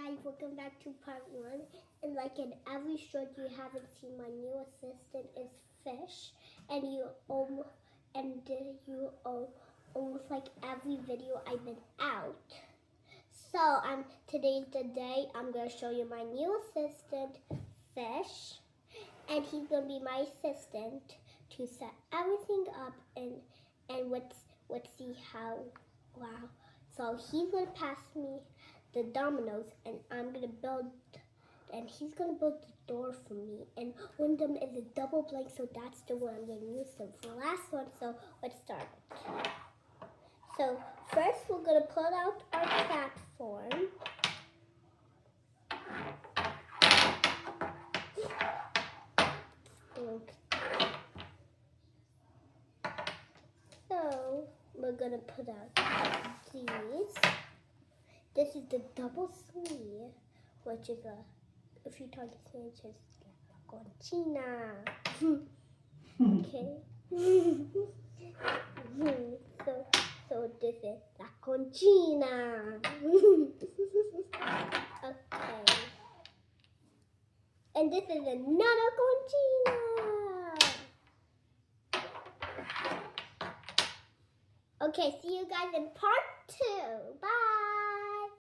guys, welcome back to part 1. And like in every short you haven't seen, my new assistant is Fish, and almost like every video I've been out. So today's the day I'm gonna show you my new assistant, Fish, and he's gonna be my assistant to set everything up and let's see how. Wow. So he's gonna pass me the dominoes, and I'm gonna build, and he's gonna build the door for me. And one of them is a double blank, so that's the one I'm gonna use for the last one. So let's start. So first we're gonna pull out our platform. So we're gonna put out these. This is the double sleeve, which is if you talk to Spanish, it's conchina. Okay. so this is la conchina. Okay. And this is another conchina. Okay, see you guys in part 2. Bye.